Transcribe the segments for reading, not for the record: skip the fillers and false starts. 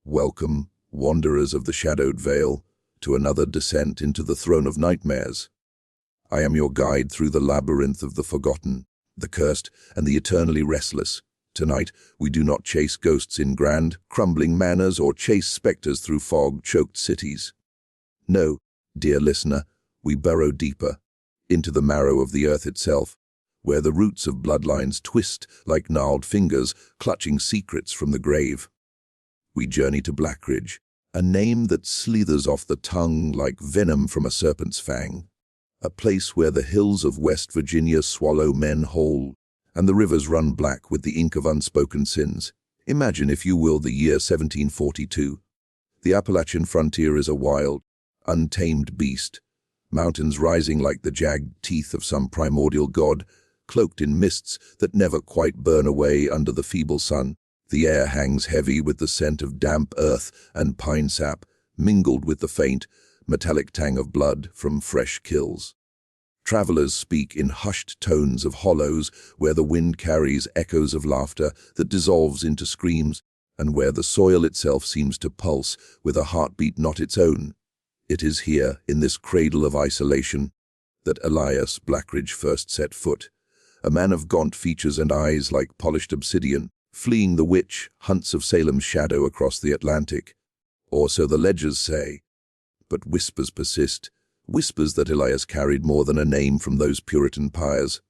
Welcome, wanderers of the shadowed vale, to another descent into the throne of nightmares. I am your guide through the labyrinth of the forgotten, the cursed, and the eternally restless. Tonight, we do not chase ghosts in grand, crumbling manors or chase specters through fog-choked cities. No, dear listener, we burrow deeper, into the marrow of the earth itself, where the roots of bloodlines twist like gnarled fingers, clutching secrets from the grave. We journey to Blackridge, a name that slithers off the tongue like venom from a serpent's fang. A place where the hills of West Virginia swallow men whole, and the rivers run black with the ink of unspoken sins. Imagine, if you will, the year 1742. The Appalachian frontier is a wild, untamed beast, mountains rising like the jagged teeth of some primordial god, cloaked in mists that never quite burn away under the feeble sun. The air hangs heavy with the scent of damp earth and pine sap, mingled with the faint, metallic tang of blood from fresh kills. Travelers speak in hushed tones of hollows where the wind carries echoes of laughter that dissolves into screams, and where the soil itself seems to pulse with a heartbeat not its own. It is here, in this cradle of isolation, that Elias Blackridge first set foot, a man of gaunt features and eyes like polished obsidian, fleeing the witch hunts of Salem's shadow across the Atlantic. Or so the legends say. But whispers persist, whispers that Elias carried more than a name from those Puritan pyres.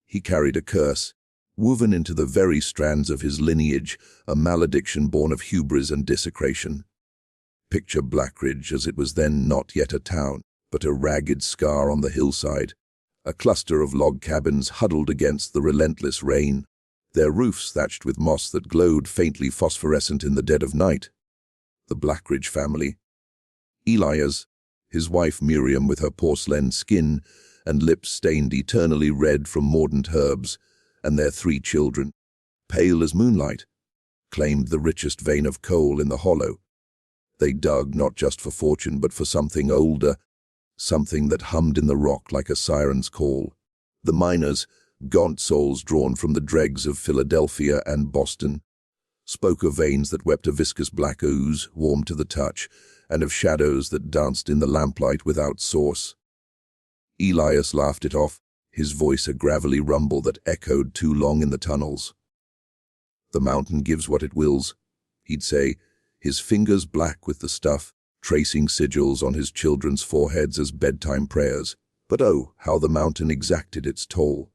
He carried a curse, woven into the very strands of his lineage, a malediction born of hubris and desecration. Picture Blackridge as it was then not yet a town, but a ragged scar on the hillside, a cluster of log cabins huddled against the relentless rain, their roofs thatched with moss that glowed faintly phosphorescent in the dead of night. The Blackridge family. Elias, his wife Miriam with her porcelain skin and lips stained eternally red from mordant herbs, and their 3 children, pale as moonlight, claimed the richest vein of coal in the hollow. They dug not just for fortune but for something older, something that hummed in the rock like a siren's call. The miners, gaunt souls drawn from the dregs of Philadelphia and Boston, spoke of veins that wept a viscous black ooze, warm to the touch, and of shadows that danced in the lamplight without source. Elias laughed it off, his voice a gravelly rumble that echoed too long in the tunnels. "The mountain gives what it wills," he'd say, his fingers black with the stuff, tracing sigils on his children's foreheads as bedtime prayers. But oh, how the mountain exacted its toll.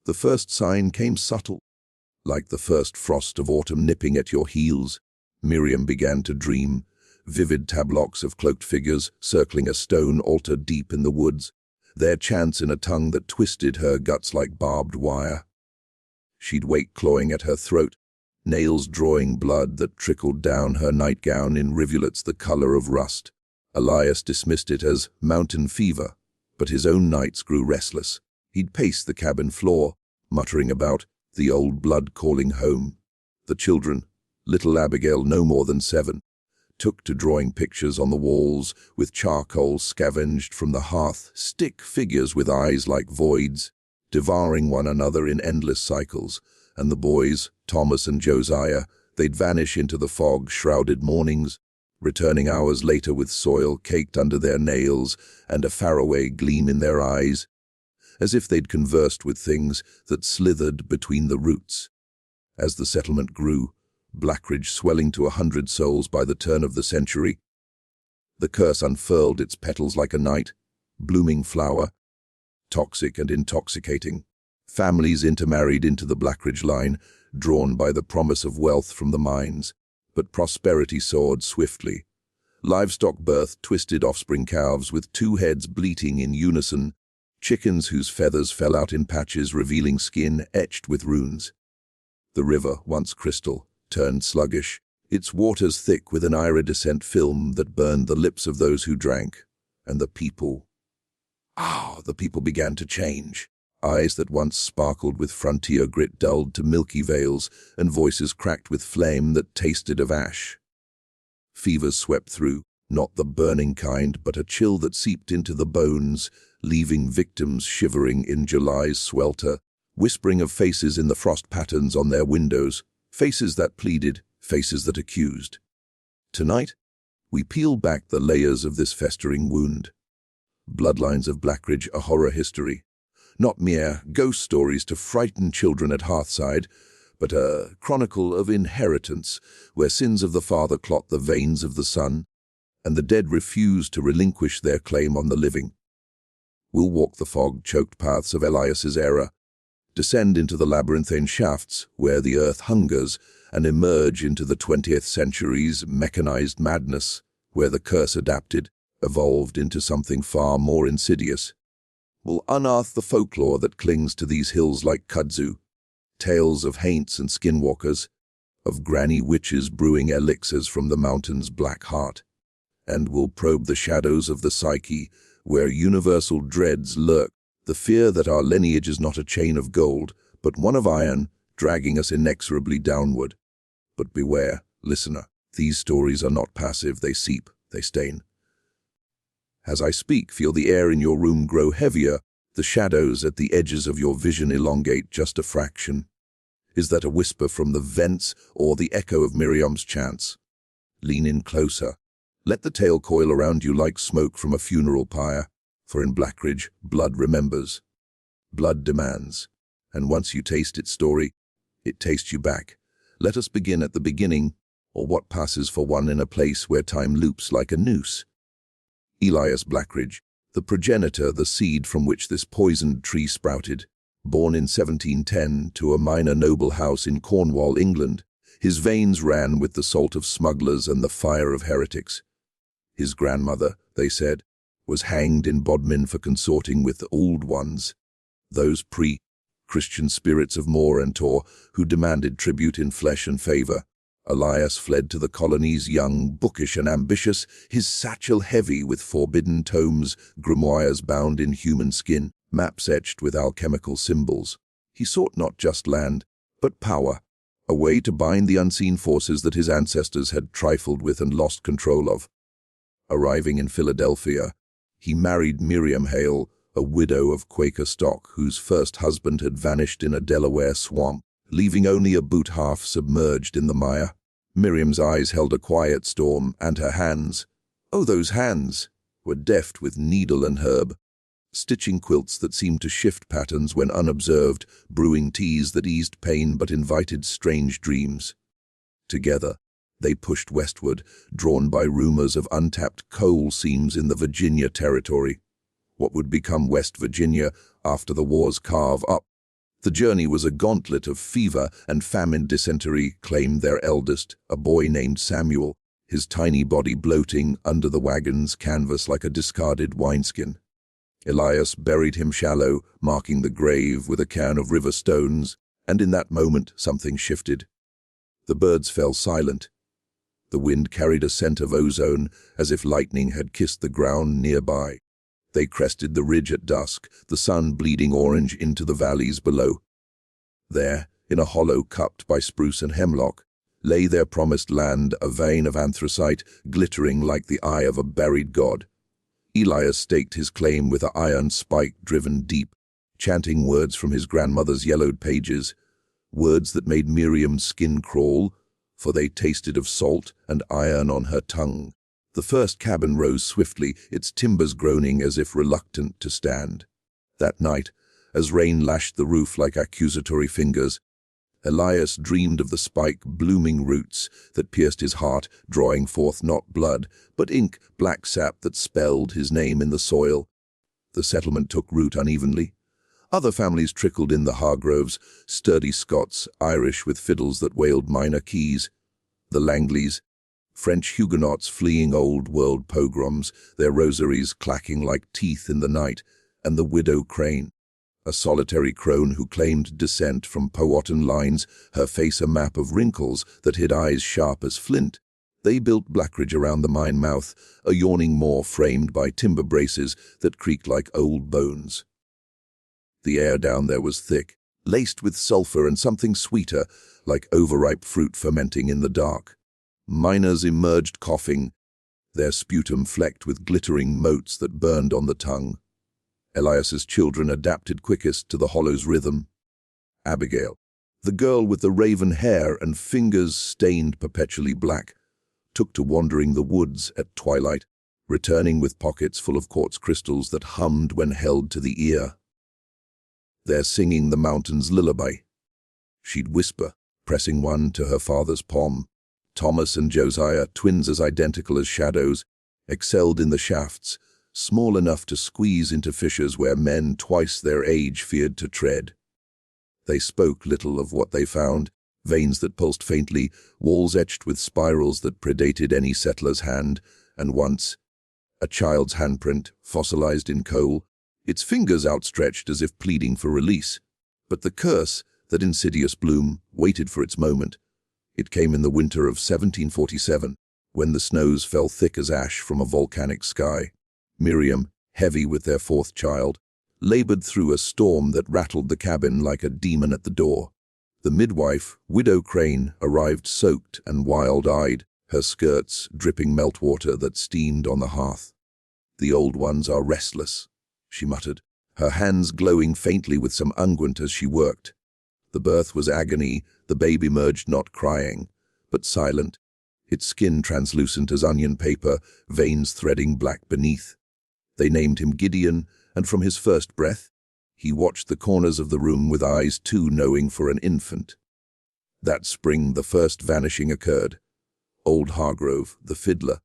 The first sign came subtle, like the first frost of autumn nipping at your heels. Miriam began to dream, vivid tableaux of cloaked figures circling a stone altar deep in the woods, their chants in a tongue that twisted her guts like barbed wire. She'd wake clawing at her throat, nails drawing blood that trickled down her nightgown in rivulets the color of rust. Elias dismissed it as mountain fever, but his own nights grew restless. He'd pace the cabin floor, muttering about the old blood calling home. The children, little Abigail no more than 7, took to drawing pictures on the walls with charcoal scavenged from the hearth, stick figures with eyes like voids, devouring one another in endless cycles. And the boys, Thomas and Josiah, they'd vanish into the fog-shrouded mornings, returning hours later with soil caked under their nails and a faraway gleam in their eyes, as if they'd conversed with things that slithered between the roots. As the settlement grew, Blackridge swelling to 100 souls by the turn of the century, the curse unfurled its petals like a night, blooming flower, toxic and intoxicating. Families intermarried into the Blackridge line, drawn by the promise of wealth from the mines. But prosperity soared swiftly. Livestock birthed twisted offspring calves with 2 heads bleating in unison, chickens whose feathers fell out in patches revealing skin etched with runes. The river, once crystal, turned sluggish, its waters thick with an iridescent film that burned the lips of those who drank. And the people began to change. Eyes that once sparkled with frontier grit dulled to milky veils, and voices cracked with flame that tasted of ash. Fevers swept through, not the burning kind, but a chill that seeped into the bones, leaving victims shivering in July's swelter, whispering of faces in the frost patterns on their windows, faces that pleaded, faces that accused. Tonight, we peel back the layers of this festering wound. Bloodlines of Blackridge, a horror history. Not mere ghost stories to frighten children at hearthside, but a chronicle of inheritance, where sins of the father clot the veins of the son, and the dead refuse to relinquish their claim on the living. We'll walk the fog-choked paths of Elias's era, descend into the labyrinthine shafts where the earth hungers, and emerge into the 20th century's mechanized madness, where the curse adapted, evolved into something far more insidious. We'll unearth the folklore that clings to these hills like kudzu, tales of haints and skinwalkers, of granny witches brewing elixirs from the mountain's black heart. And we'll probe the shadows of the psyche, where universal dreads lurk, the fear that our lineage is not a chain of gold, but one of iron, dragging us inexorably downward. But beware, listener, these stories are not passive, they seep, they stain. As I speak, feel the air in your room grow heavier, the shadows at the edges of your vision elongate just a fraction. Is that a whisper from the vents or the echo of Miriam's chants? Lean in closer. Let the tale coil around you like smoke from a funeral pyre, for in Blackridge, blood remembers. Blood demands, and once you taste its story, it tastes you back. Let us begin at the beginning, or what passes for one in a place where time loops like a noose. Elias Blackridge, the progenitor, the seed from which this poisoned tree sprouted, born in 1710 to a minor noble house in Cornwall, England, his veins ran with the salt of smugglers and the fire of heretics. His grandmother, they said, was hanged in Bodmin for consorting with the old ones, those pre-Christian spirits of Moor and Tor who demanded tribute in flesh and favor. Elias fled to the colonies young, bookish and ambitious, his satchel heavy with forbidden tomes, grimoires bound in human skin, maps etched with alchemical symbols. He sought not just land, but power, a way to bind the unseen forces that his ancestors had trifled with and lost control of. Arriving in Philadelphia, he married Miriam Hale, a widow of Quaker stock whose first husband had vanished in a Delaware swamp, leaving only a boot half submerged in the mire. Miriam's eyes held a quiet storm, and her hands, oh those hands, were deft with needle and herb, stitching quilts that seemed to shift patterns when unobserved, brewing teas that eased pain but invited strange dreams. Together, they pushed westward, drawn by rumors of untapped coal seams in the Virginia territory, what would become West Virginia after the war's carve-up. The journey was a gauntlet of fever and famine. Dysentery claimed their eldest, a boy named Samuel, his tiny body bloating under the wagon's canvas like a discarded wineskin. Elias buried him shallow, marking the grave with a cairn of river stones, and in that moment something shifted. The birds fell silent. The wind carried a scent of ozone, as if lightning had kissed the ground nearby. They crested the ridge at dusk, the sun bleeding orange into the valleys below. There, in a hollow cupped by spruce and hemlock, lay their promised land, a vein of anthracite glittering like the eye of a buried god. Elias staked his claim with an iron spike driven deep, chanting words from his grandmother's yellowed pages, words that made Miriam's skin crawl, for they tasted of salt and iron on her tongue. The first cabin rose swiftly, its timbers groaning as if reluctant to stand. That night, as rain lashed the roof like accusatory fingers, Elias dreamed of the spike blooming roots that pierced his heart, drawing forth not blood, but ink, black sap that spelled his name in the soil. The settlement took root unevenly. Other families trickled in, the Hargroves, sturdy Scots, Irish with fiddles that wailed minor keys. The Langleys, French Huguenots fleeing old-world pogroms, their rosaries clacking like teeth in the night, and the widow Crane, a solitary crone who claimed descent from Powhatan lines, her face a map of wrinkles that hid eyes sharp as flint. They built Blackridge around the mine mouth, a yawning maw framed by timber braces that creaked like old bones. The air down there was thick, laced with sulfur and something sweeter, like overripe fruit fermenting in the dark. Miners emerged coughing, their sputum flecked with glittering motes that burned on the tongue. Elias's children adapted quickest to the hollow's rhythm. Abigail, the girl with the raven hair and fingers stained perpetually black, took to wandering the woods at twilight, returning with pockets full of quartz crystals that hummed when held to the ear. "They're singing the mountain's lullaby," she'd whisper, pressing one to her father's palm. Thomas and Josiah, twins as identical as shadows, excelled in the shafts, small enough to squeeze into fissures where men twice their age feared to tread. They spoke little of what they found: veins that pulsed faintly, walls etched with spirals that predated any settler's hand, and once, a child's handprint, fossilized in coal, its fingers outstretched as if pleading for release. But the curse, that insidious bloom, waited for its moment. It came in the winter of 1747, when the snows fell thick as ash from a volcanic sky. Miriam, heavy with their fourth child, labored through a storm that rattled the cabin like a demon at the door. The midwife, Widow Crane, arrived soaked and wild-eyed, her skirts dripping meltwater that steamed on the hearth. "The old ones are restless," she muttered, her hands glowing faintly with some unguent as she worked. The birth was agony. The babe emerged not crying, but silent, its skin translucent as onion paper, veins threading black beneath. They named him Gideon, and from his first breath, he watched the corners of the room with eyes too knowing for an infant. That spring the first vanishing occurred. Old Hargrove, the fiddler,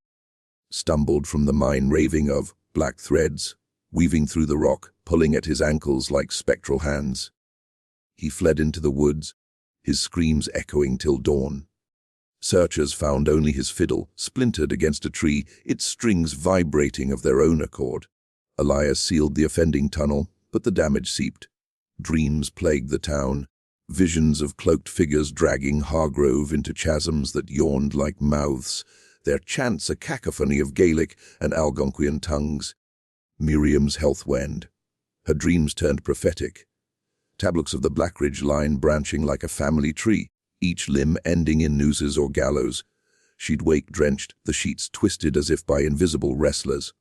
stumbled from the mine raving of black threads, weaving through the rock, pulling at his ankles like spectral hands. He fled into the woods, his screams echoing till dawn. Searchers found only his fiddle, splintered against a tree, its strings vibrating of their own accord. Elias sealed the offending tunnel, but the damage seeped. Dreams plagued the town, visions of cloaked figures dragging Hargrove into chasms that yawned like mouths, their chants a cacophony of Gaelic and Algonquian tongues. Miriam's health waned. Her dreams turned prophetic. Tablets of the Blackridge line branching like a family tree, each limb ending in nooses or gallows. She'd wake drenched, the sheets twisted as if by invisible wrestlers.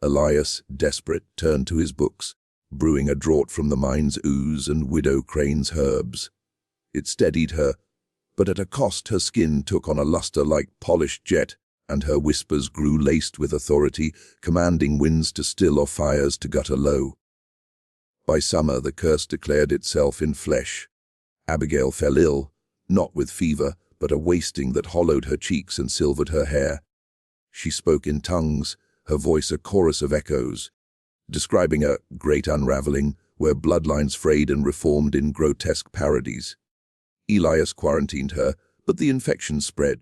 Elias, desperate, turned to his books, brewing a draught from the mine's ooze and Widow Crane's herbs. It steadied her, but at a cost. Her skin took on a luster like polished jet, and her whispers grew laced with authority, commanding winds to still or fires to gutter low. By summer the curse declared itself in flesh. Abigail fell ill, not with fever, but a wasting that hollowed her cheeks and silvered her hair. She spoke in tongues, her voice a chorus of echoes, describing a great unraveling where bloodlines frayed and reformed in grotesque parodies. Elias quarantined her, but the infection spread.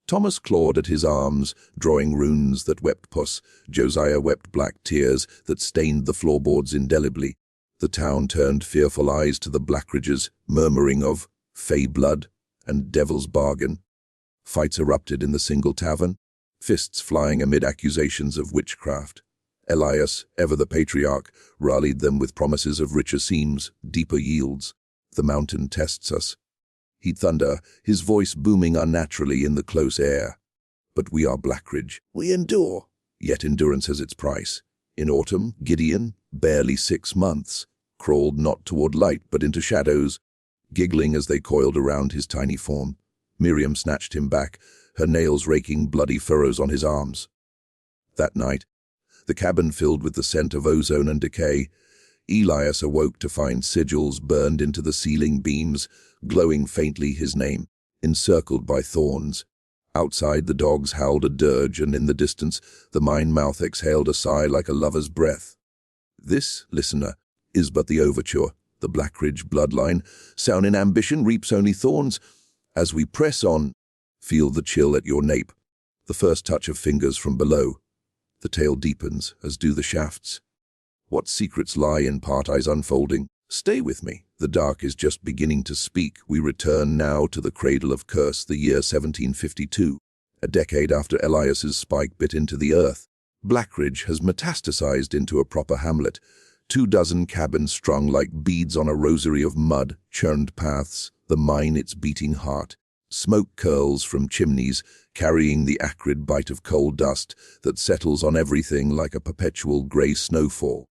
Thomas clawed at his arms, drawing runes that wept pus. Josiah wept black tears that stained the floorboards indelibly. The town turned fearful eyes to the Blackridges, murmuring of fey blood and devil's bargain. Fights erupted in the single tavern, fists flying amid accusations of witchcraft. Elias, ever the patriarch, rallied them with promises of richer seams, deeper yields. "The mountain tests us," he'd thunder, his voice booming unnaturally in the close air. "But we are Blackridge. We endure." Yet endurance has its price. In autumn, Gideon, barely 6 months, crawled not toward light but into shadows, giggling as they coiled around his tiny form. Miriam snatched him back, her nails raking bloody furrows on his arms. That night, the cabin filled with the scent of ozone and decay, Elias awoke to find sigils burned into the ceiling beams, glowing faintly his name, encircled by thorns. Outside the dogs howled a dirge, and in the distance the mine mouth exhaled a sigh like a lover's breath. This, listener, is but the overture. The Blackridge bloodline, sown in ambition, reaps only thorns. As we press on, feel the chill at your nape, the first touch of fingers from below. The tale deepens, as do the shafts. What secrets lie in part eyes unfolding? Stay with me. The dark is just beginning to speak. We return now to the cradle of curse, the year 1752. A decade after Elias's spike bit into the earth, Blackridge has metastasized into a proper hamlet. 24 cabins strung like beads on a rosary of mud, churned paths, the mine its beating heart. Smoke curls from chimneys, carrying the acrid bite of coal dust that settles on everything like a perpetual grey snowfall.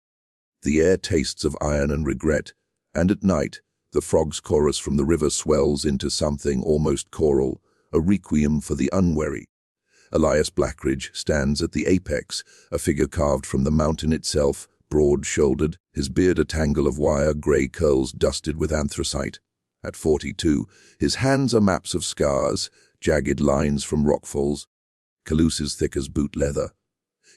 The air tastes of iron and regret, and at night, the frog's chorus from the river swells into something almost choral, a requiem for the unwary. Elias Blackridge stands at the apex, a figure carved from the mountain itself, broad-shouldered, his beard a tangle of wire grey curls dusted with anthracite. At 42, his hands are maps of scars, jagged lines from rockfalls, caluses thick as boot leather.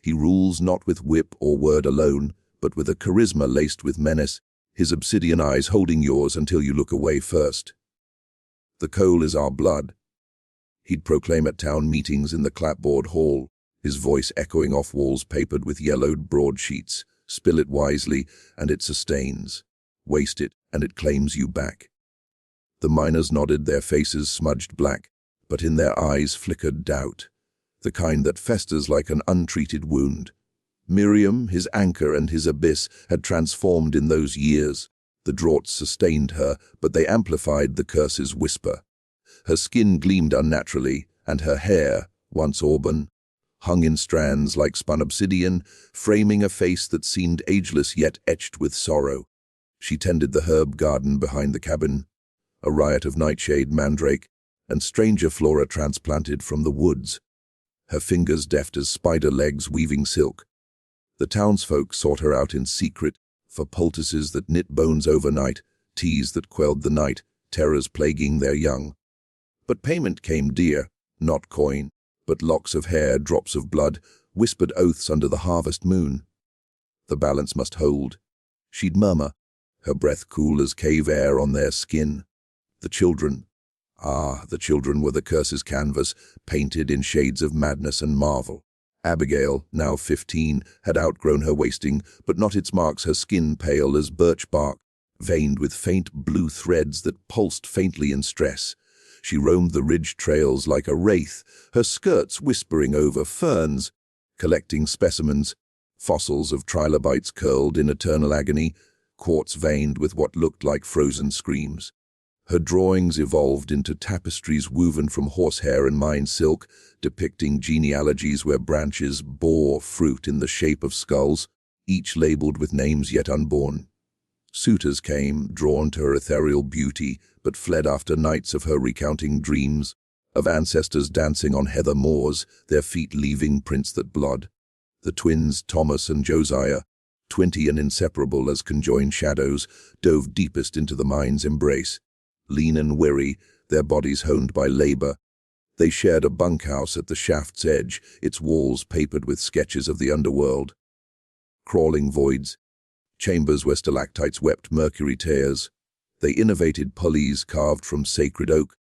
He rules not with whip or word alone, but with a charisma laced with menace, his obsidian eyes holding yours until you look away first. "The coal is our blood," he'd proclaim at town meetings in the clapboard hall, his voice echoing off walls papered with yellowed broadsheets. "Spill it wisely, and it sustains. Waste it, and it claims you back." The miners nodded, their faces smudged black, but in their eyes flickered doubt, the kind that festers like an untreated wound. Miriam, his anchor and his abyss, had transformed in those years. The draughts sustained her, but they amplified the curse's whisper. Her skin gleamed unnaturally, and her hair, once auburn, hung in strands like spun obsidian, framing a face that seemed ageless yet etched with sorrow. She tended the herb garden behind the cabin, a riot of nightshade, mandrake, and stranger flora transplanted from the woods, her fingers deft as spider legs weaving silk. The townsfolk sought her out in secret, for poultices that knit bones overnight, teas that quelled the night, terrors plaguing their young. But payment came dear, not coin, but locks of hair, drops of blood, whispered oaths under the harvest moon. The balance must hold, she'd murmur, her breath cool as cave air on their skin. The children. The children were the curse's canvas, painted in shades of madness and marvel. Abigail, now 15, had outgrown her wasting, but not its marks, her skin pale as birch bark, veined with faint blue threads that pulsed faintly in stress. She roamed the ridge trails like a wraith, her skirts whispering over ferns, collecting specimens, fossils of trilobites curled in eternal agony, quartz veined with what looked like frozen screams. Her drawings evolved into tapestries woven from horsehair and mine silk, depicting genealogies where branches bore fruit in the shape of skulls, each labeled with names yet unborn. Suitors came, drawn to her ethereal beauty, but fled after nights of her recounting dreams, of ancestors dancing on heather moors, their feet leaving prints that blod. The twins, Thomas and Josiah, 20 and inseparable as conjoined shadows, dove deepest into the mind's embrace. Lean and weary, their bodies honed by labor, they shared a bunkhouse at the shaft's edge, its walls papered with sketches of the underworld. Crawling voids, chambers where stalactites wept mercury tears. They innovated pulleys carved from sacred oak,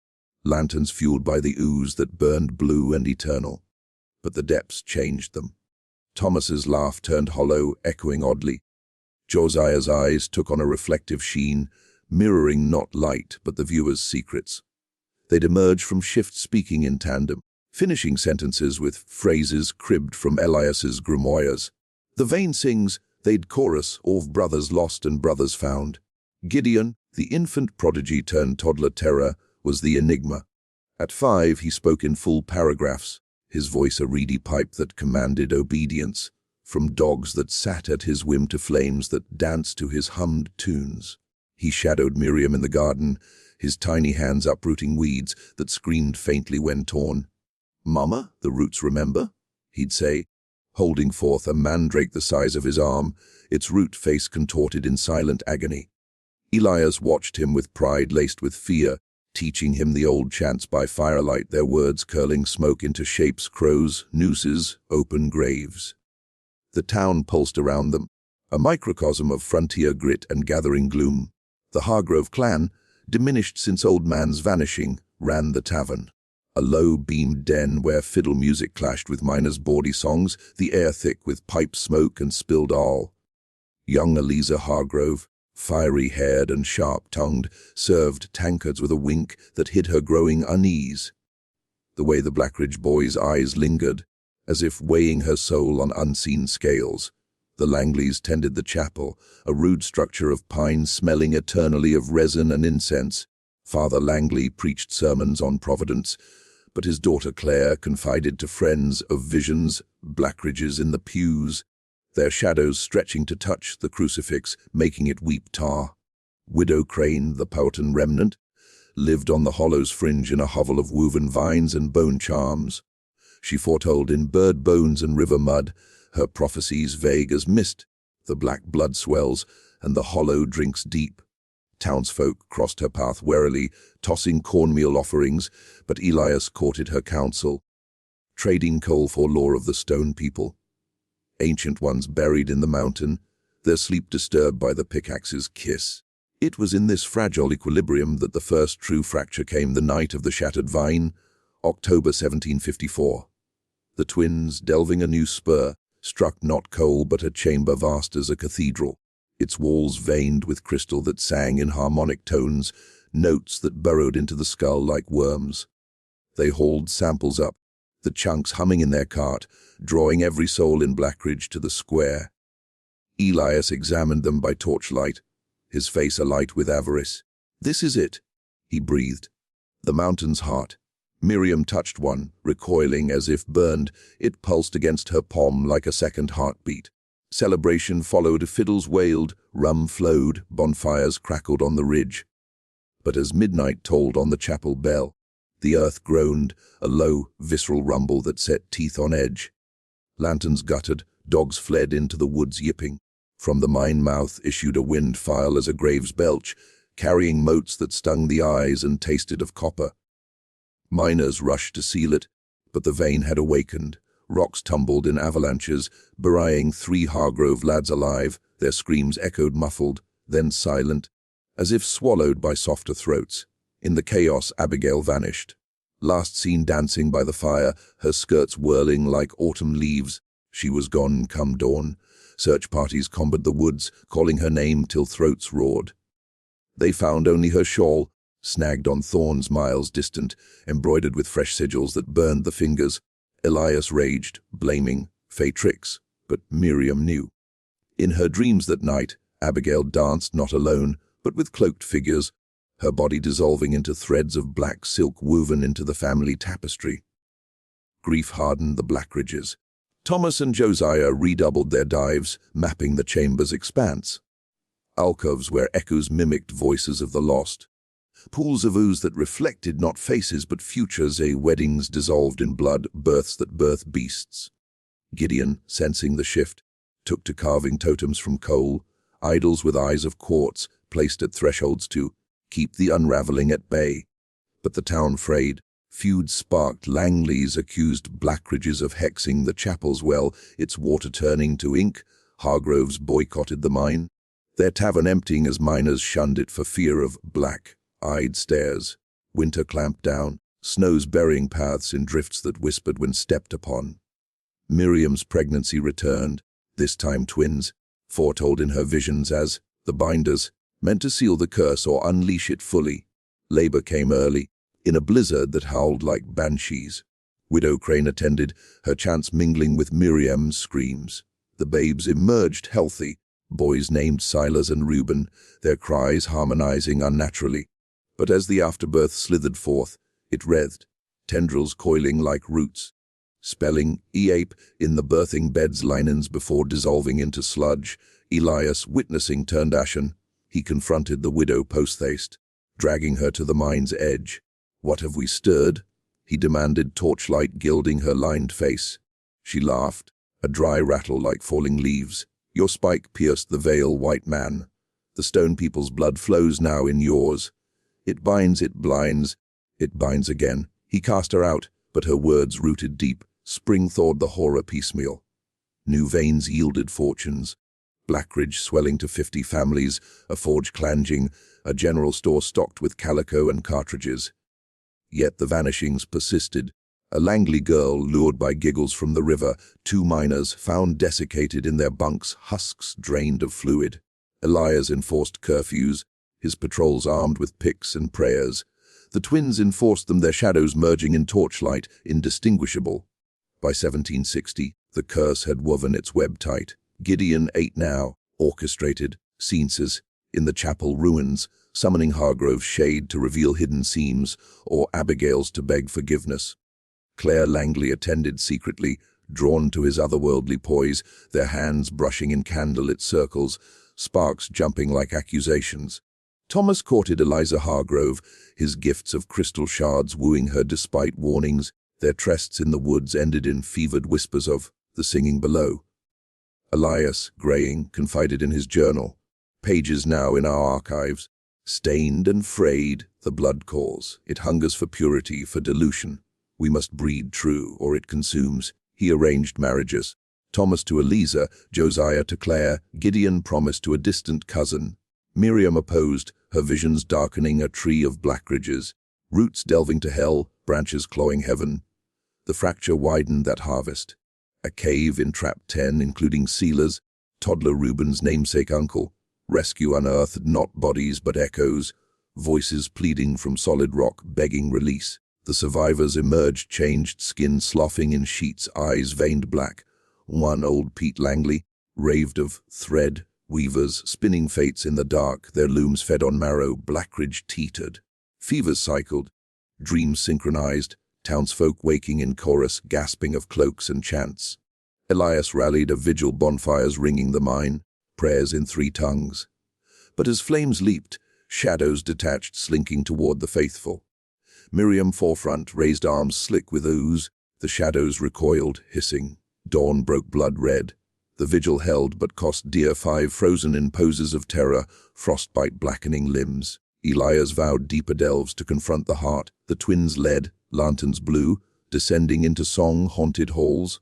lanterns fueled by the ooze that burned blue and eternal. But the depths changed them. Thomas's laugh turned hollow, echoing oddly. Josiah's eyes took on a reflective sheen, mirroring not light but the viewer's secrets. They'd emerge from shifts speaking in tandem, finishing sentences with phrases cribbed from Elias's grimoires. The vein sings, they'd chorus, of brothers lost and brothers found. Gideon, the infant prodigy turned toddler terror, was the enigma. At 5 he spoke in full paragraphs, his voice a reedy pipe that commanded obedience, from dogs that sat at his whim to flames that danced to his hummed tunes. He shadowed Miriam in the garden, his tiny hands uprooting weeds that screamed faintly when torn. "Mama, the roots remember," he'd say, holding forth a mandrake the size of his arm, its root face contorted in silent agony. Elias watched him with pride laced with fear, teaching him the old chants by firelight, their words curling smoke into shapes, crows, nooses, open graves. The town pulsed around them, a microcosm of frontier grit and gathering gloom. The Hargrove clan, diminished since Old Man's vanishing, ran the tavern, a low-beamed den where fiddle music clashed with miners' bawdy songs, the air thick with pipe smoke and spilled ale. Young Eliza Hargrove, fiery-haired and sharp-tongued, served tankards with a wink that hid her growing unease. The way the Blackridge boy's eyes lingered, as if weighing her soul on unseen scales. The Langleys tended the chapel, a rude structure of pine smelling eternally of resin and incense. Father Langley preached sermons on Providence, but his daughter Claire confided to friends of visions, Blackridges in the pews, their shadows stretching to touch the crucifix, making it weep tar. Widow Crane, the Powhatan remnant, lived on the hollow's fringe in a hovel of woven vines and bone charms. She foretold in bird bones and river mud, her prophecies vague as mist. The black blood swells, and the hollow drinks deep. Townsfolk crossed her path warily, tossing cornmeal offerings, but Elias courted her counsel, trading coal for lore of the stone people. Ancient ones buried in the mountain, their sleep disturbed by the pickaxe's kiss. It was in this fragile equilibrium that the first true fracture came the night of the shattered vine, October 1754. The twins, delving a new spur, struck not coal but a chamber vast as a cathedral, its walls veined with crystal that sang in harmonic tones, notes that burrowed into the skull like worms. They hauled samples up, the chunks humming in their cart, drawing every soul in Blackridge to the square. Elias examined them by torchlight, his face alight with avarice. "This is it," he breathed. "The mountain's heart." Miriam touched one, recoiling as if burned. It pulsed against her palm like a second heartbeat. Celebration followed, fiddles wailed, rum flowed, bonfires crackled on the ridge. But as midnight tolled on the chapel bell, the earth groaned, a low, visceral rumble that set teeth on edge. Lanterns guttered, dogs fled into the woods yipping. From the mine mouth issued a wind file as a grave's belch, carrying motes that stung the eyes and tasted of copper. Miners rushed to seal it, but the vein had awakened. Rocks tumbled in avalanches, burying 3 Hargrove lads alive. Their screams echoed muffled, then silent, as if swallowed by softer throats. In the chaos, Abigail vanished. Last seen dancing by the fire, her skirts whirling like autumn leaves. She was gone come dawn. Search parties combed the woods, calling her name till throats roared. They found only her shawl, snagged on thorns miles distant, embroidered with fresh sigils that burned the fingers. Elias raged, blaming fey tricks, but Miriam knew. In her dreams that night, Abigail danced not alone, but with cloaked figures, her body dissolving into threads of black silk woven into the family tapestry. Grief hardened the Blackridges. Thomas and Josiah redoubled their dives, mapping the chamber's expanse. Alcoves where echoes mimicked voices of the lost. Pools of ooze that reflected not faces but futures, weddings dissolved in blood, births that birth beasts. Gideon, sensing the shift, took to carving totems from coal, idols with eyes of quartz, placed at thresholds to keep the unraveling at bay. But the town frayed. Feuds sparked. Langley's accused Blackridges of hexing the chapel's well, its water turning to ink. Hargroves boycotted the mine, their tavern emptying as miners shunned it for fear of black-eyed stares. Winter clamped down, snows burying paths in drifts that whispered when stepped upon. Miriam's pregnancy returned, this time twins, foretold in her visions as the binders, meant to seal the curse or unleash it fully. Labor came early, in a blizzard that howled like banshees. Widow Crane attended, her chants mingling with Miriam's screams. The babes emerged healthy, boys named Silas and Reuben, their cries harmonizing unnaturally. But as the afterbirth slithered forth, it writhed, tendrils coiling like roots, spelling "Eape" in the birthing bed's linens before dissolving into sludge. Elias, witnessing, turned ashen. He confronted the widow post-haste, dragging her to the mine's edge. "What have we stirred?" he demanded, torchlight gilding her lined face. She laughed, a dry rattle like falling leaves. "Your spike pierced the veil, white man. The stone people's blood flows now in yours. It binds, it blinds, it binds again." He cast her out, but her words rooted deep. Spring thawed the horror piecemeal. New veins yielded fortunes. Blackridge swelling to 50 families, a forge clanging, a general store stocked with calico and cartridges. Yet the vanishings persisted. A Langley girl lured by giggles from the river, 2 miners found desiccated in their bunks, husks drained of fluid. Elias enforced curfews, his patrols armed with picks and prayers. The twins enforced them, their shadows merging in torchlight, indistinguishable. By 1760, the curse had woven its web tight. Gideon ate now, orchestrated, scenes in the chapel ruins, summoning Hargrove's shade to reveal hidden seams, or Abigail's to beg forgiveness. Claire Langley attended secretly, drawn to his otherworldly poise, their hands brushing in candlelit circles, sparks jumping like accusations. Thomas courted Eliza Hargrove, his gifts of crystal shards wooing her despite warnings. Their trysts in the woods ended in fevered whispers of the singing below. Elias, graying, confided in his journal, pages now in our archives. Stained and frayed, the blood calls. It hungers for purity, for dilution. We must breed true, or it consumes. He arranged marriages. Thomas to Eliza, Josiah to Claire, Gideon promised to a distant cousin. Miriam opposed, her visions darkening a tree of Blackridges, roots delving to hell, branches clawing heaven. The fracture widened that harvest. A cave entrapped 10, including sealers, toddler Reuben's namesake uncle. Rescue unearthed not bodies but echoes, voices pleading from solid rock, begging release. The survivors emerged, changed skin sloughing in sheets, eyes veined black. One, old Pete Langley, raved of thread weavers, spinning fates in the dark, their looms fed on marrow. Blackridge teetered. Fevers cycled, dreams synchronized, townsfolk waking in chorus, gasping of cloaks and chants. Elias rallied, a vigil, bonfires ringing the mine, prayers in 3 tongues. But as flames leaped, shadows detached, slinking toward the faithful. Miriam forefront, raised arms slick with ooze. The shadows recoiled, hissing. Dawn broke blood red. The vigil held, but cost dear. 5 frozen in poses of terror, frostbite blackening limbs. Elias vowed deeper delves to confront the heart. The twins led, lanterns blue, descending into song-haunted halls.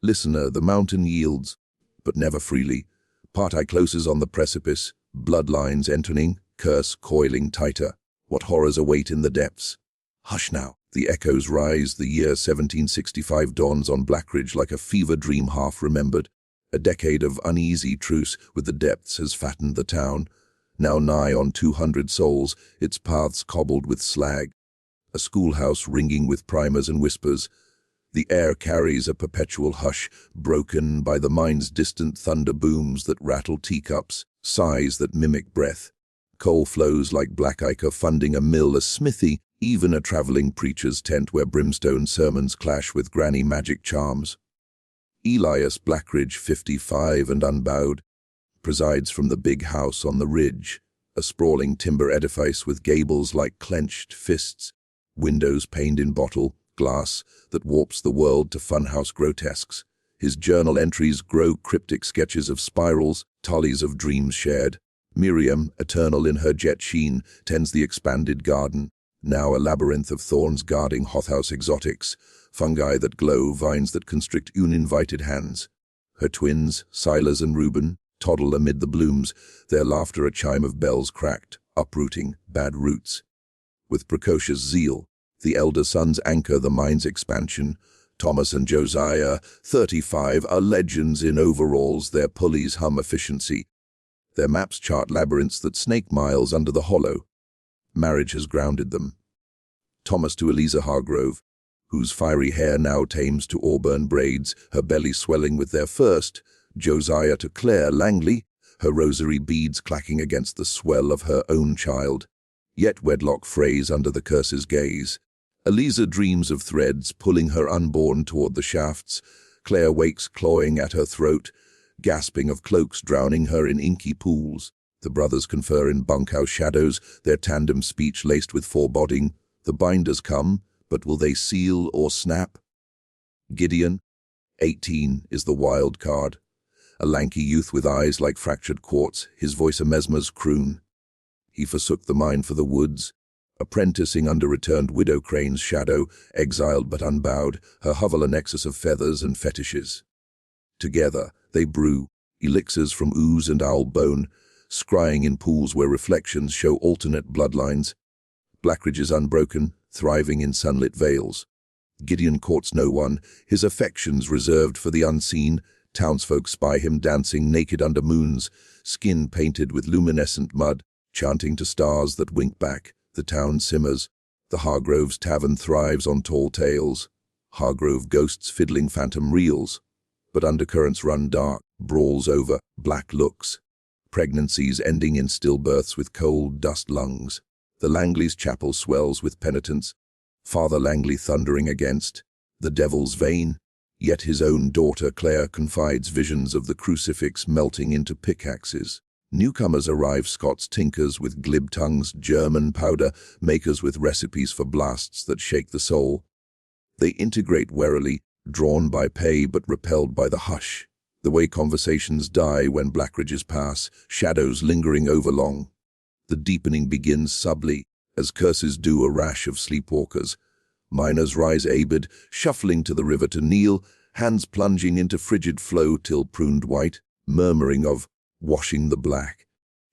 Listener, the mountain yields, but never freely. Part eye closes on the precipice, bloodlines entering, curse coiling tighter. What horrors await in the depths? Hush now. The echoes rise. The year 1765 dawns on Blackridge like a fever dream half remembered. A decade of uneasy truce with the depths has fattened the town. Now nigh on 200 souls, its paths cobbled with slag. A schoolhouse ringing with primers and whispers. The air carries a perpetual hush, broken by the mind's distant thunder booms that rattle teacups, sighs that mimic breath. Coal flows like black ichor funding a mill, a smithy, even a traveling preacher's tent where brimstone sermons clash with granny magic charms. Elias Blackridge, 55 and unbowed, presides from the big house on the ridge, a sprawling timber edifice with gables like clenched fists, windows paned in bottle glass that warps the world to funhouse grotesques. His journal entries grow cryptic sketches of spirals, tallies of dreams shared. Miriam, eternal in her jet sheen, tends the expanded garden, now a labyrinth of thorns guarding hothouse exotics, fungi that glow, vines that constrict uninvited hands. Her twins, Silas and Reuben, toddle amid the blooms, their laughter a chime of bells cracked, uprooting bad roots. With precocious zeal, the elder sons anchor the mine's expansion. Thomas and Josiah, 35, are legends in overalls, their pulleys hum efficiency. Their maps chart labyrinths that snake miles under the hollow. Marriage has grounded them. Thomas to Eliza Hargrove, whose fiery hair now tames to auburn braids, her belly swelling with their first. Josiah to Claire Langley, her rosary beads clacking against the swell of her own child. Yet wedlock frays under the curse's gaze. Eliza dreams of threads pulling her unborn toward the shafts. Claire wakes clawing at her throat, gasping of cloaks drowning her in inky pools. The brothers confer in bunkhouse shadows, their tandem speech laced with foreboding. The binders come, but will they seal or snap? Gideon, 18, is the wild card. A lanky youth with eyes like fractured quartz, his voice a mesmer's croon. He forsook the mine for the woods, apprenticing under returned widow Crane's shadow, exiled but unbowed, her hovel a nexus of feathers and fetishes. Together they brew, elixirs from ooze and owl bone, scrying in pools where reflections show alternate bloodlines. Blackridge is unbroken, thriving in sunlit vales. Gideon courts no one, his affections reserved for the unseen. Townsfolk spy him dancing naked under moons, skin painted with luminescent mud, chanting to stars that wink back. The town simmers. The Hargrove's tavern thrives on tall tales. Hargrove ghosts fiddling phantom reels. But undercurrents run dark, brawls over, black looks. Pregnancies ending in stillbirths with cold dust lungs. The Langley's chapel swells with penitence. Father Langley thundering against the devil's vein. Yet his own daughter Claire confides visions of the crucifix melting into pickaxes. Newcomers arrive, Scots tinkers with glib tongues, German powder makers with recipes for blasts that shake the soul. They integrate warily, drawn by pay but repelled by the hush. The way conversations die when Blackridges pass, shadows lingering overlong. The deepening begins subtly, as curses do a rash of sleepwalkers. Miners rise abed, shuffling to the river to kneel, hands plunging into frigid flow till pruned white, murmuring of washing the black.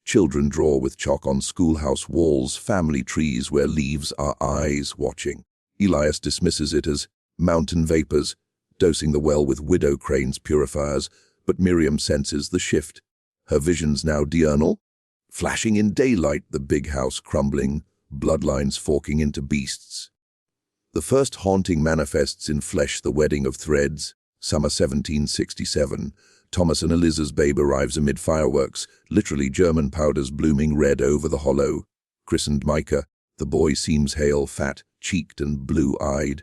Children draw with chalk on schoolhouse walls, family trees where leaves are eyes watching. Elias dismisses it as mountain vapors, dosing the well with widow cranes purifiers, but Miriam senses the shift. Her visions now diurnal, flashing in daylight, the big house crumbling, bloodlines forking into beasts. The first haunting manifests in flesh, the wedding of threads. Summer 1767. Thomas and Eliza's babe arrives amid fireworks, literally German powders blooming red over the hollow. Christened Micah, the boy seems hale, fat-cheeked and blue-eyed.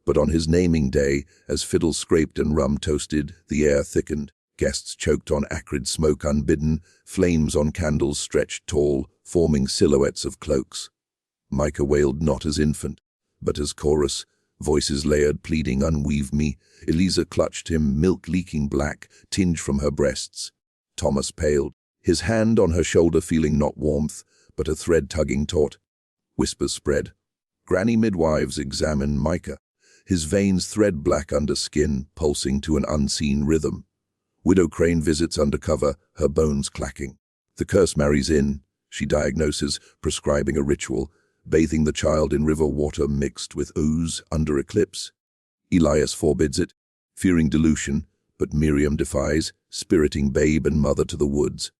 But on his naming day, as fiddles scraped and rum toasted, the air thickened. Guests choked on acrid smoke unbidden, flames on candles stretched tall, forming silhouettes of cloaks. Micah wailed not as infant, but as chorus, voices layered pleading, "Unweave me." Eliza clutched him, milk leaking black, tinged from her breasts. Thomas paled, his hand on her shoulder feeling not warmth, but a thread tugging taut. Whispers spread. Granny midwives examine Micah, his veins thread black under skin, pulsing to an unseen rhythm. Widow Crane visits undercover, her bones clacking. The curse marries in, she diagnoses, prescribing a ritual, bathing the child in river water mixed with ooze under eclipse. Elias forbids it, fearing dilution, but Miriam defies, spiriting babe and mother to the woods.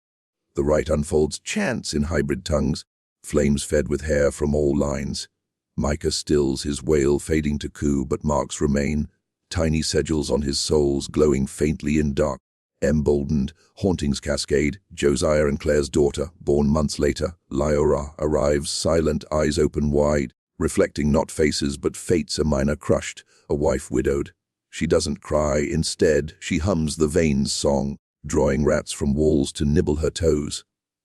The rite unfolds chants in hybrid tongues, flames fed with hair from all lines. Micah stills his wail, fading to coo, but marks remain, tiny sigils on his soles glowing faintly in dark. Emboldened, hauntings cascade. Josiah and Claire's daughter, born months later, Lyora, arrives, silent, eyes open wide, reflecting not faces but fates, a miner crushed, a wife widowed. She doesn't cry, instead, she hums the veins song, drawing rats from walls to nibble her toes.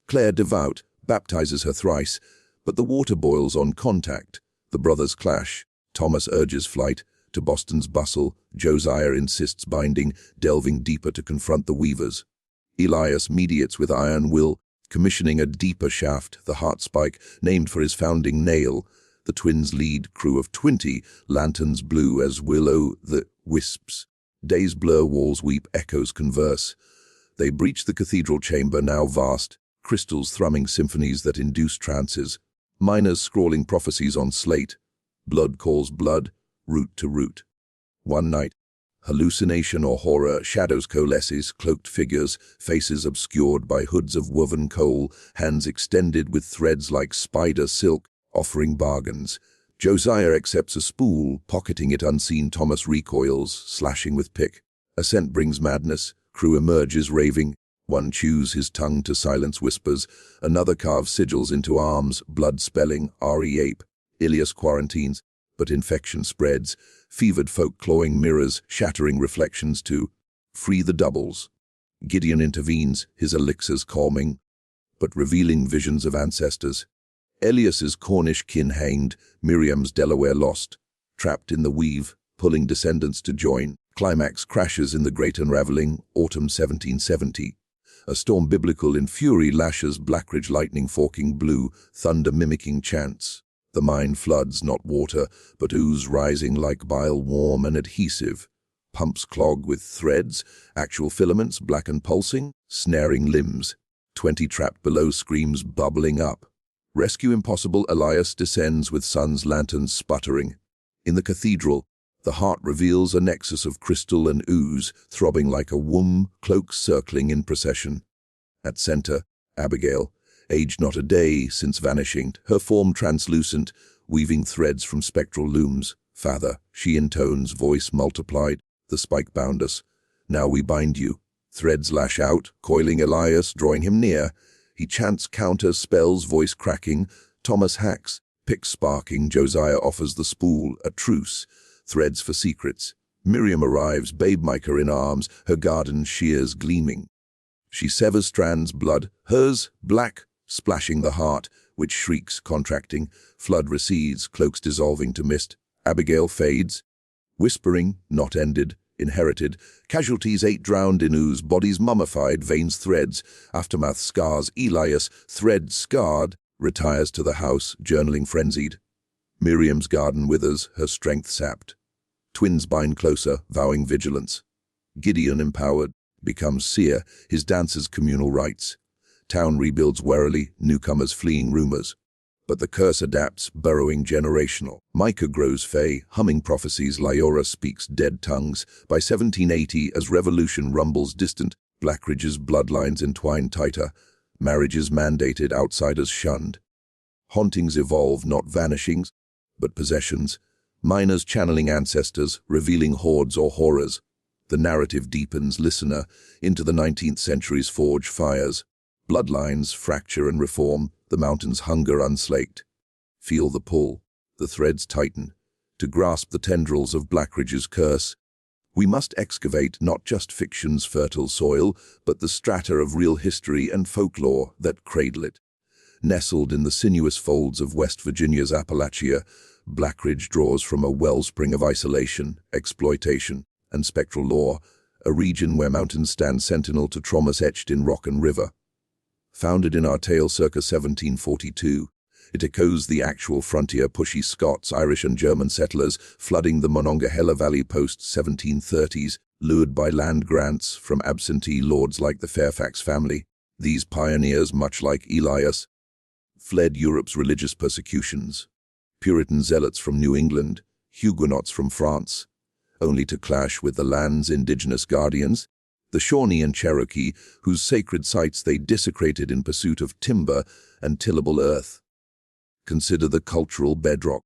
Claire, devout, baptizes her thrice, but the water boils on contact. The brothers clash. Thomas urges flight. To Boston's bustle, Josiah insists binding, delving deeper to confront the weavers. Elias mediates with iron will, commissioning a deeper shaft, the heart spike, named for his founding nail. The twins lead, crew of 20, lanterns blue as willow the wisps. Days blur, walls weep, echoes converse. They breach the cathedral chamber, now vast, crystals thrumming symphonies that induce trances. Miners scrawling prophecies on slate. Blood calls blood, root to root. One night, hallucination or horror, shadows coalesces, cloaked figures, faces obscured by hoods of woven coal, hands extended with threads like spider silk, offering bargains. Josiah accepts a spool, pocketing it unseen. Thomas recoils, slashing with pick. A scent brings madness. Crew emerges raving. One chews his tongue to silence whispers. Another carves sigils into arms, blood spelling, R.E. ape. Elias quarantines. But infection spreads, fevered folk clawing mirrors, shattering reflections to free the doubles. Gideon intervenes, his elixirs calming, but revealing visions of ancestors. Elias's Cornish kin hanged, Miriam's Delaware lost, trapped in the weave, pulling descendants to join. Climax crashes in the great unraveling, autumn 1770. A storm biblical in fury lashes Blackridge, lightning forking blue, thunder mimicking chants. The mine floods, not water, but ooze rising like bile, warm and adhesive. Pumps clog with threads, actual filaments black and pulsing, snaring limbs. 20 trapped below, screams bubbling up. Rescue impossible, Elias descends with sun's lanterns sputtering. In the cathedral, the heart reveals a nexus of crystal and ooze, throbbing like a womb, cloaks circling in procession. At center, Abigail, aged not a day since vanishing, her form translucent, weaving threads from spectral looms. Father, she intones, voice multiplied, the spike bound us. Now we bind you. Threads lash out, coiling Elias, drawing him near. He chants counter spells, voice cracking. Thomas hacks, pick sparking. Josiah offers the spool, a truce. Threads for secrets. Miriam arrives, babe Micah in arms, her garden shears gleaming. She severs strands, blood, hers, black, splashing the heart, which shrieks, contracting. Flood recedes, cloaks dissolving to mist. Abigail fades. Whispering, not ended, inherited. Casualties 8 drowned in ooze, bodies mummified, veins threads, aftermath scars. Elias, thread scarred, retires to the house, journaling frenzied. Miriam's garden withers, her strength sapped. Twins bind closer, vowing vigilance. Gideon, empowered, becomes seer, his dancers communal rites. Town rebuilds warily, newcomers fleeing rumors. But the curse adapts, burrowing generational. Micah grows fey, humming prophecies. Lyora speaks dead tongues. By 1780, as revolution rumbles distant, Blackridge's bloodlines entwine tighter. Marriages mandated, outsiders shunned. Hauntings evolve, not vanishings, but possessions. Miners channeling ancestors, revealing hordes or horrors. The narrative deepens, listener, into the 19th century's forge fires. Bloodlines fracture and reform, the mountains hunger unslaked. Feel the pull, the threads tighten. To grasp the tendrils of Blackridge's curse, we must excavate not just fiction's fertile soil, but the strata of real history and folklore that cradle it. Nestled in the sinuous folds of West Virginia's Appalachia, Blackridge draws from a wellspring of isolation, exploitation, and spectral lore, a region where mountains stand sentinel to traumas etched in rock and river. Founded in our tale circa 1742, it echoes the actual frontier, pushy Scots, Irish and German settlers flooding the Monongahela Valley post-1730s, lured by land grants from absentee lords like the Fairfax family. These pioneers, much like Elias, fled Europe's religious persecutions. Puritan zealots from New England, Huguenots from France, only to clash with the land's indigenous guardians, the Shawnee and Cherokee, whose sacred sites they desecrated in pursuit of timber and tillable earth. Consider the cultural bedrock.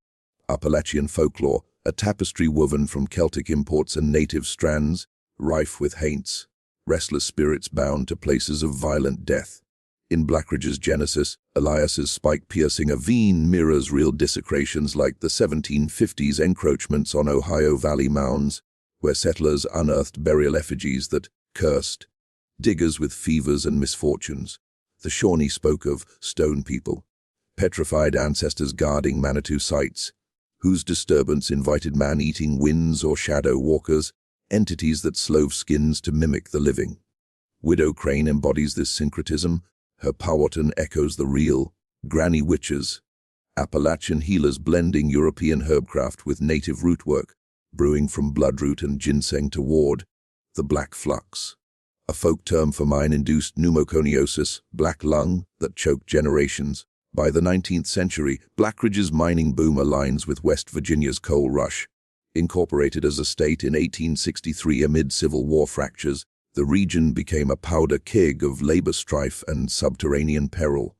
Appalachian folklore, a tapestry woven from Celtic imports and native strands, rife with haints, restless spirits bound to places of violent death. In Blackridge's genesis, Elias's spike-piercing ravine mirrors real desecrations like the 1750s encroachments on Ohio Valley mounds, where settlers unearthed burial effigies that cursed diggers with fevers and misfortunes. The Shawnee spoke of stone people, petrified ancestors guarding Manitou sites, whose disturbance invited man-eating winds or shadow walkers, entities that slove skins to mimic the living. Widow Crane embodies this syncretism. Her Powhatan echoes the real, granny witches, Appalachian healers blending European herbcraft with native rootwork, brewing from bloodroot and ginseng to ward. The black flux, a folk term for mine-induced pneumoconiosis, black lung that choked generations. By the 19th century, Blackridge's mining boom aligns with West Virginia's coal rush. Incorporated as a state in 1863 amid Civil War fractures, the region became a powder keg of labor strife and subterranean peril.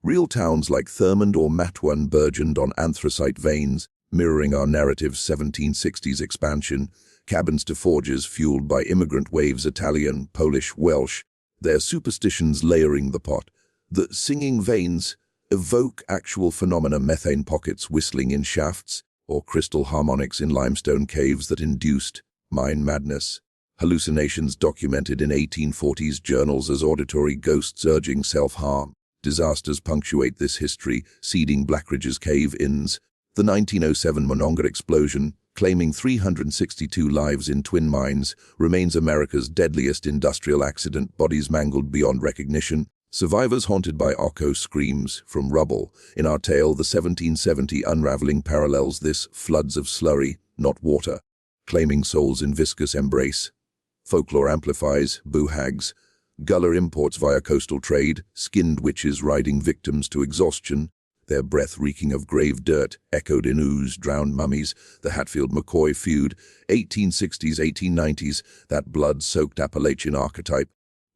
Real towns like Thurmond or Matewan burgeoned on anthracite veins, mirroring our narrative's 1760s expansion. Cabins to forges fueled by immigrant waves, Italian, Polish, Welsh, their superstitions layering the pot. The singing veins evoke actual phenomena, methane pockets whistling in shafts, or crystal harmonics in limestone caves that induced mine madness. Hallucinations documented in 1840s journals as auditory ghosts urging self-harm. Disasters punctuate this history, seeding Blackridge's cave-ins. The 1907 Monongahela explosion, claiming 362 lives in twin mines, remains America's deadliest industrial accident, bodies mangled beyond recognition. Survivors haunted by echo screams from rubble. In our tale, the 1770 unraveling parallels this, floods of slurry, not water, claiming souls in viscous embrace. Folklore amplifies, boo-hags, Gullah imports via coastal trade, skinned witches riding victims to exhaustion, their breath reeking of grave dirt, echoed in ooze, drowned mummies. The Hatfield-McCoy feud, 1860s, 1890s, that blood-soaked Appalachian archetype,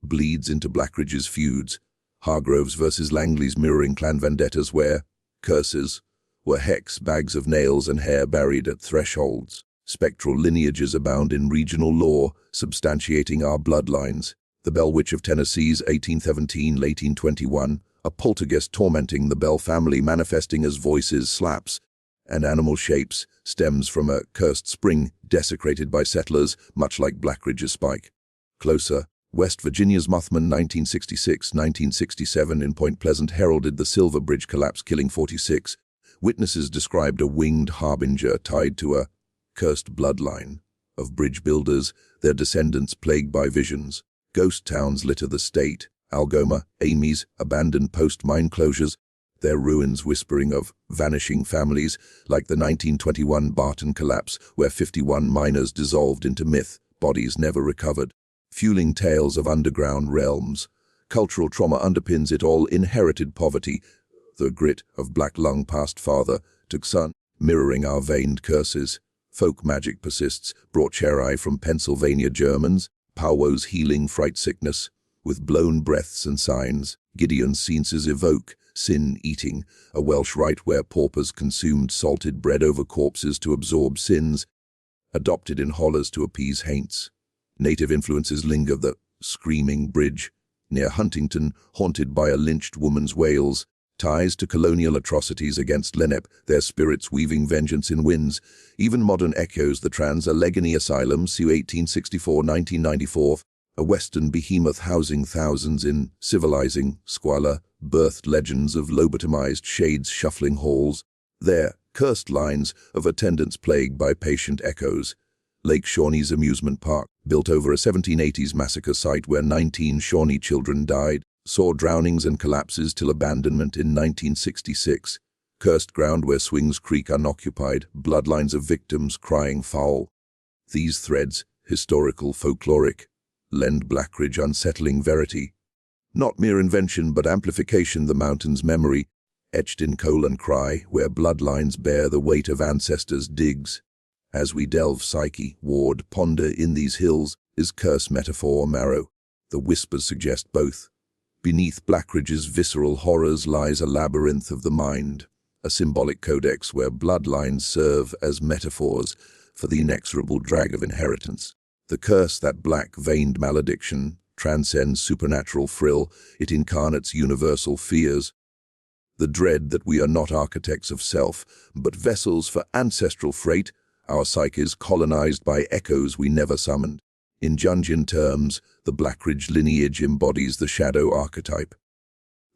bleeds into Blackridge's feuds. Hargroves versus Langley's mirroring clan vendettas where curses were hex, bags of nails and hair buried at thresholds. Spectral lineages abound in regional lore, substantiating our bloodlines. The Bell Witch of Tennessee's 1817-1821, a poltergeist tormenting the Bell family, manifesting as voices, slaps, and animal shapes, stems from a cursed spring desecrated by settlers, much like Blackridge's spike. Closer, West Virginia's Muthman 1966-1967 in Point Pleasant heralded the Silver Bridge collapse, killing 46. Witnesses described a winged harbinger tied to a cursed bloodline of bridge builders, their descendants plagued by visions. Ghost towns litter the state, Algoma, Amy's, abandoned post-mine closures, their ruins whispering of vanishing families, like the 1921 Barton collapse, where 51 miners dissolved into myth, bodies never recovered. Fueling tales of underground realms. Cultural trauma underpins it all, inherited poverty, the grit of black lung past father to son, mirroring our veined curses. Folk magic persists, brought Cherai from Pennsylvania Germans, Powwows healing fright sickness, with blown breaths and signs. Gideon's scenes evoke sin-eating, a Welsh rite where paupers consumed salted bread over corpses to absorb sins, adopted in hollers to appease haints. Native influences linger, the Screaming Bridge, near Huntington, haunted by a lynched woman's wails, ties to colonial atrocities against Lenape, their spirits weaving vengeance in winds. Even modern echoes, the Trans-Allegheny Asylum, c. 1864-1994, a western behemoth housing thousands in civilizing squalor, birthed legends of lobotomized shades shuffling halls, their cursed lines of attendants plagued by patient echoes. Lake Shawnee's amusement park, built over a 1780s massacre site where 19 Shawnee children died, saw drownings and collapses till abandonment in 1966. Cursed ground where swings creak unoccupied, bloodlines of victims crying foul. These threads, historical, folkloric, lend Blackridge unsettling verity. Not mere invention but amplification, the mountain's memory, etched in coal and cry, where bloodlines bear the weight of ancestors' digs. As we delve psyche, ward, ponder in these hills, is curse metaphor or marrow? The whispers suggest both. Beneath Blackridge's visceral horrors lies a labyrinth of the mind, a symbolic codex where bloodlines serve as metaphors for the inexorable drag of inheritance. The curse, that black-veined malediction, transcends supernatural frill, it incarnates universal fears. The dread that we are not architects of self, but vessels for ancestral freight, our psyches colonized by echoes we never summoned. In Jungian terms, the Blackridge lineage embodies the shadow archetype,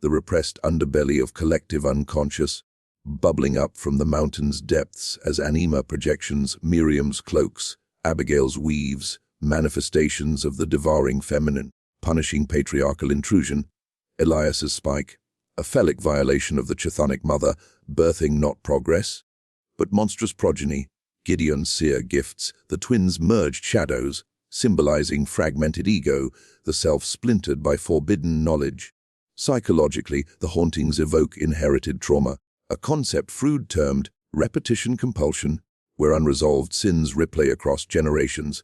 the repressed underbelly of collective unconscious, bubbling up from the mountain's depths as Anima projections, Miriam's cloaks, Abigail's weaves, manifestations of the devouring feminine, punishing patriarchal intrusion, Elias's spike, a phallic violation of the chthonic mother, birthing not progress, but monstrous progeny. Gideon's seer gifts, the twins' merged shadows, symbolizing fragmented ego, the self splintered by forbidden knowledge. Psychologically, the hauntings evoke inherited trauma, a concept Freud termed repetition compulsion, where unresolved sins replay across generations.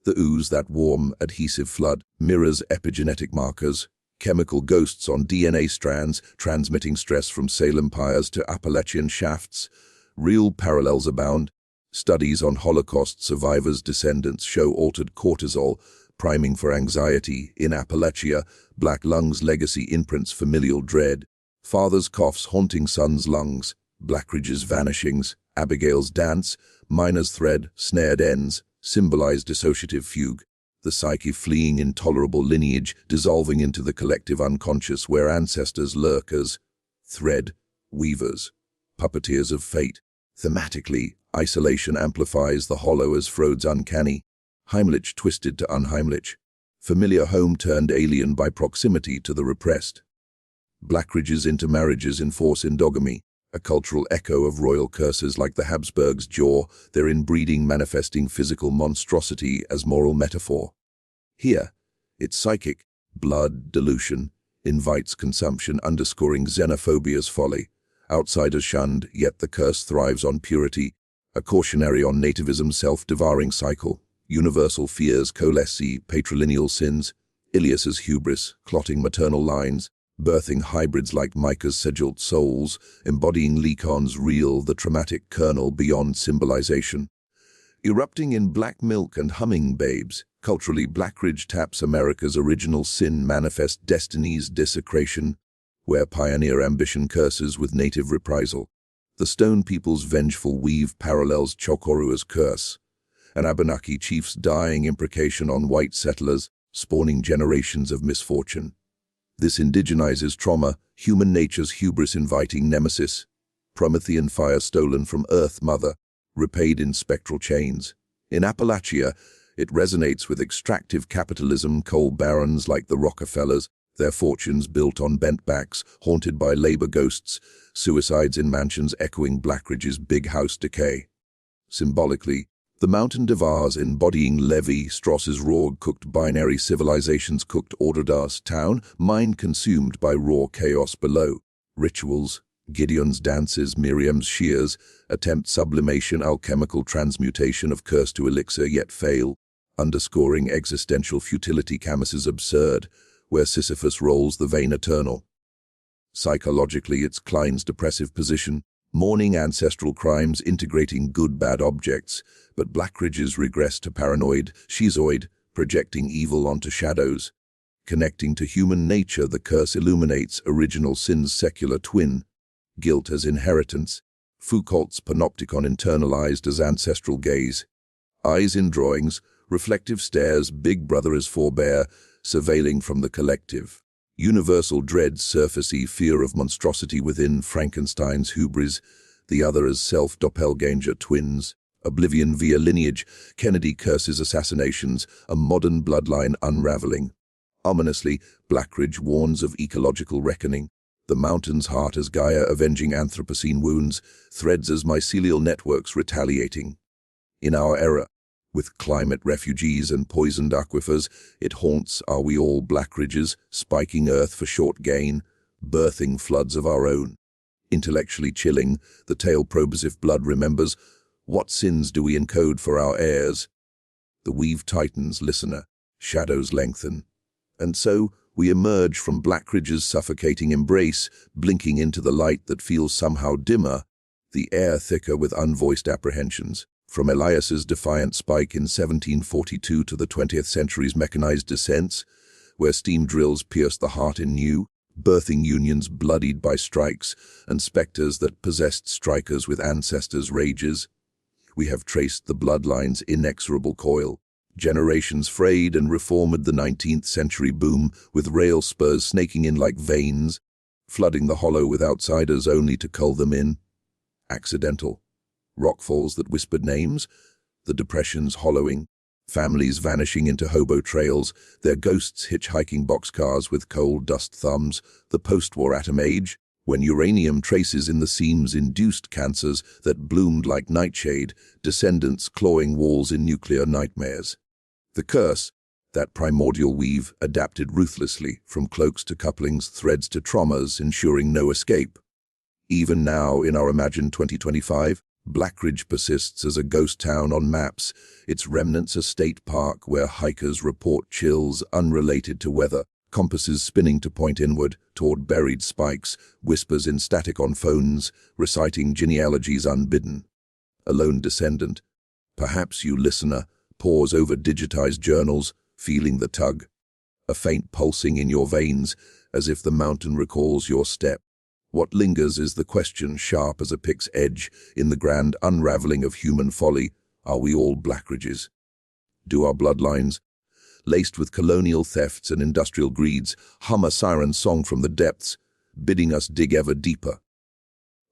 The ooze, that warm, adhesive flood, mirrors epigenetic markers, chemical ghosts on DNA strands, transmitting stress from Salem pyres to Appalachian shafts. Real parallels abound. Studies on Holocaust survivors' descendants show altered cortisol, priming for anxiety. In Appalachia, black lungs' legacy imprints familial dread. Father's coughs haunting son's lungs. Blackridge's vanishings, Abigail's dance, miner's thread, snared ends, symbolize dissociative fugue. The psyche fleeing intolerable lineage, dissolving into the collective unconscious where ancestors lurk as thread weavers, puppeteers of fate. Thematically, isolation amplifies the hollow as Freud's uncanny, Heimlich twisted to unheimlich, familiar home turned alien by proximity to the repressed. Blackridge's intermarriages enforce endogamy, a cultural echo of royal curses like the Habsburgs' jaw, their inbreeding manifesting physical monstrosity as moral metaphor. Here, its psychic, blood dilution, invites consumption, underscoring xenophobia's folly. Outsiders shunned, yet the curse thrives on purity, a cautionary on nativism's self-devouring cycle. Universal fears coalesce, patrilineal sins, Ilias's hubris, clotting maternal lines, birthing hybrids like Micah's sigilled souls, embodying Lycon's real, the traumatic kernel beyond symbolization. Erupting in black milk and humming babes, culturally Blackridge taps America's original sin manifest destiny's desecration, where pioneer ambition curses with native reprisal. The Stone People's vengeful weave parallels Chokorua's curse, an Abenaki chief's dying imprecation on white settlers, spawning generations of misfortune. This indigenizes trauma, human nature's hubris inviting nemesis, Promethean fire stolen from Earth Mother, repaid in spectral chains. In Appalachia, it resonates with extractive capitalism, coal barons like the Rockefellers, their fortunes built on bent backs, haunted by labor ghosts, suicides in mansions echoing Blackridge's big house decay. Symbolically, the mountain divars embodying Levi Strauss's raw-cooked binary civilizations cooked Orderdas town, mind consumed by raw chaos below. Rituals, Gideon's dances, Miriam's shears, attempt sublimation, alchemical transmutation of curse to elixir yet fail, underscoring existential futility. Camus's absurd, where Sisyphus rolls the vein eternal. Psychologically, it's Klein's depressive position, mourning ancestral crimes, integrating good-bad objects, but Blackridge's regress to paranoid, schizoid, projecting evil onto shadows. Connecting to human nature, the curse illuminates original sin's secular twin, guilt as inheritance, Foucault's panopticon internalized as ancestral gaze. Eyes in drawings, reflective stares, Big Brother as forebear, surveilling from the collective. Universal dread, surfacey fear of monstrosity within, Frankenstein's hubris, the other as self-doppelganger twins. Oblivion via lineage, Kennedy curses assassinations, a modern bloodline unraveling. Ominously, Blackridge warns of ecological reckoning. The mountain's heart as Gaia avenging Anthropocene wounds, threads as mycelial networks retaliating. In our era, with climate refugees and poisoned aquifers, it haunts Are We All Blackridges, spiking earth for short gain, birthing floods of our own. Intellectually chilling, the tale probes if blood remembers. What sins do we encode for our heirs? The weave tightens, listener, shadows lengthen. And so, we emerge from Blackridge's suffocating embrace, blinking into the light that feels somehow dimmer, the air thicker with unvoiced apprehensions. From Elias's defiant spike in 1742 to the 20th century's mechanized descents, where steam drills pierced the heart in new, birthing unions bloodied by strikes, and specters that possessed strikers with ancestors' rages, we have traced the bloodline's inexorable coil. Generations frayed and reformed the 19th century boom, with rail spurs snaking in like veins, flooding the hollow with outsiders only to cull them in. Accidental. Rockfalls that whispered names, the Depression's hollowing, families vanishing into hobo trails, their ghosts hitchhiking boxcars with coal dust thumbs, the post-war atom age, when uranium traces in the seams induced cancers that bloomed like nightshade, descendants clawing walls in nuclear nightmares. The curse, that primordial weave, adapted ruthlessly, from cloaks to couplings, threads to traumas, ensuring no escape. Even now, in our imagined 2025, Blackridge persists as a ghost town on maps, its remnants a state park where hikers report chills unrelated to weather, compasses spinning to point inward, toward buried spikes, whispers in static on phones, reciting genealogies unbidden. A lone descendant, perhaps you listener, pause over digitized journals, feeling the tug. A faint pulsing in your veins, as if the mountain recalls your step. What lingers is the question, sharp as a pick's edge, in the grand unraveling of human folly. Are we all Blackridges? Do our bloodlines, laced with colonial thefts and industrial greeds, hum a siren song from the depths, bidding us dig ever deeper?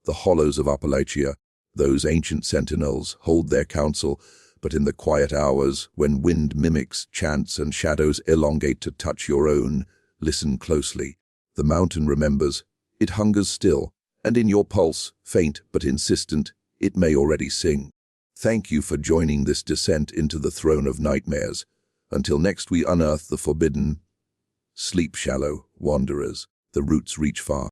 The hollows of Appalachia, those ancient sentinels, hold their counsel, but in the quiet hours, when wind mimics, chants, and shadows elongate to touch your own, listen closely. The mountain remembers. It hungers still, and in your pulse, faint but insistent, it may already sing. Thank you for joining this descent into the throne of nightmares. Until next we unearth the forbidden. Sleep shallow, wanderers, the roots reach far.